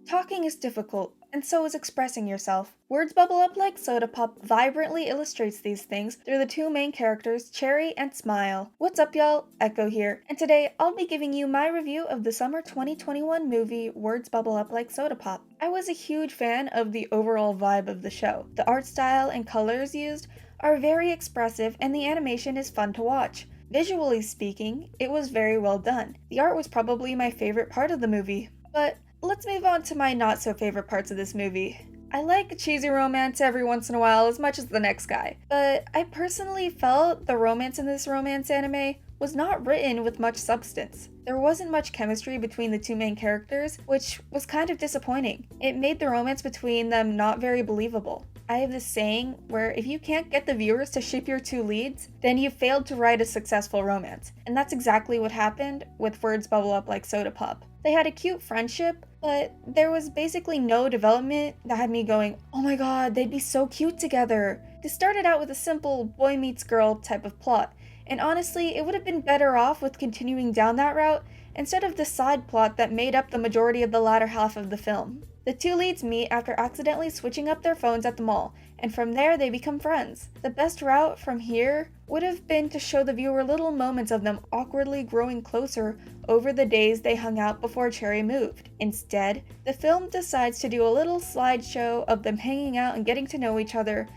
Talking is difficult, and so is expressing yourself. Words bubble up like soda pop vibrantly illustrates these things through the two main characters, Cherry and Smile. What's up, y'all? Echo here, and today I'll be giving you my review of the summer 2021 movie Words Bubble Up Like Soda Pop. I was a huge fan of the overall vibe of the show. The art style and colors used are very expressive, and the animation is fun to watch. Visually speaking, it was very well done. The art was probably my favorite part of the movie. But let's move on to my not so favorite parts of this movie. I like cheesy romance every once in a while as much as the next guy, but I personally felt the romance in this romance anime was not written with much substance. There wasn't much chemistry between the two main characters, which was kind of disappointing. It made the romance between them not very believable. I have this saying where if you can't get the viewers to ship your two leads, then you failed to write a successful romance. And that's exactly what happened with Words Bubble Up Like Soda Pop. They had a cute friendship, but there was basically no development that had me going, oh my god, they'd be so cute together. This started out with a simple boy meets girl type of plot, and honestly, it would have been better off with continuing down that route instead of the side plot that made up the majority of the latter half of the film. The two leads meet after accidentally switching up their phones at the mall, and from there they become friends. The best route from here would have been to show the viewer little moments of them awkwardly growing closer over the days they hung out before Cherry moved. Instead, the film decides to do a little slideshow of them hanging out and getting to know each other,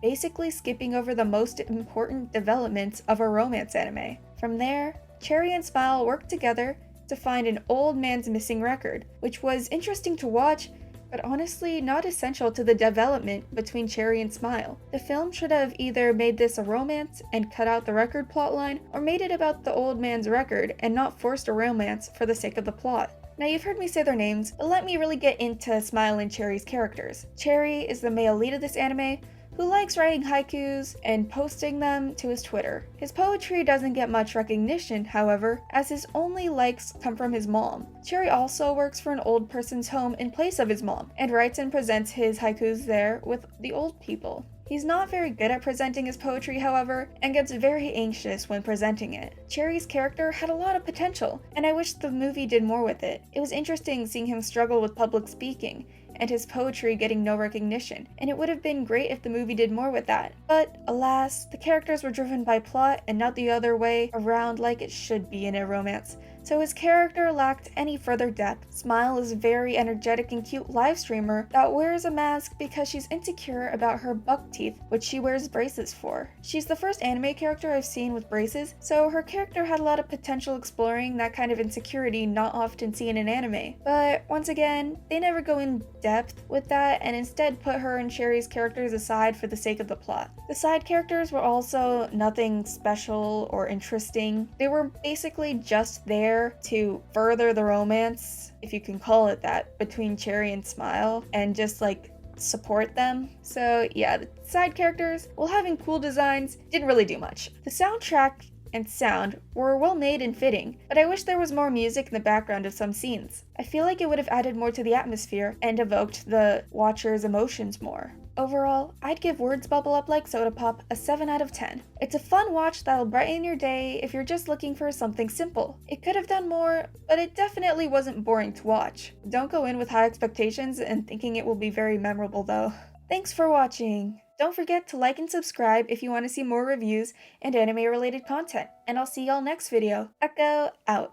basically skipping over the most important developments of a romance anime. From there, Cherry and Smile work together to find an old man's missing record, which was interesting to watch, but honestly not essential to the development between Cherry and Smile. The film should have either made this a romance and cut out the record plotline, or made it about the old man's record and not forced a romance for the sake of the plot. Now you've heard me say their names, but let me really get into Smile and Cherry's characters. Cherry is the male lead of this anime, who likes writing haikus and posting them to his Twitter. His poetry doesn't get much recognition, however, as his only likes come from his mom. Cherry also works for an old person's home in place of his mom, and writes and presents his haikus there with the old people. He's not very good at presenting his poetry, however, and gets very anxious when presenting it. Cherry's character had a lot of potential, and I wish the movie did more with it. It was interesting seeing him struggle with public speaking, and his poetry getting no recognition, and it would have been great if the movie did more with that. But alas, the characters were driven by plot and not the other way around like it should be in a romance, so his character lacked any further depth. Smile is a very energetic and cute live streamer that wears a mask because she's insecure about her buck teeth, which she wears braces for. She's the first anime character I've seen with braces, so her character had a lot of potential exploring that kind of insecurity not often seen in anime. But once again, they never go in depth with that and instead put her and Cherry's characters aside for the sake of the plot. The side characters were also nothing special or interesting. They were basically just there to further the romance, if you can call it that, between Cherry and Smile, and just like support them. So yeah, the side characters, while having cool designs, didn't really do much. The soundtrack and sound were well made and fitting, but I wish there was more music in the background of some scenes. I feel like it would have added more to the atmosphere and evoked the watcher's emotions more. Overall, I'd give Words Bubble Up Like Soda Pop a 7 out of 10. It's a fun watch that'll brighten your day if you're just looking for something simple. It could have done more, but it definitely wasn't boring to watch. Don't go in with high expectations and thinking it will be very memorable though. Thanks for watching! Don't forget to like and subscribe if you want to see more reviews and anime related content, and I'll see y'all next video. Echo out.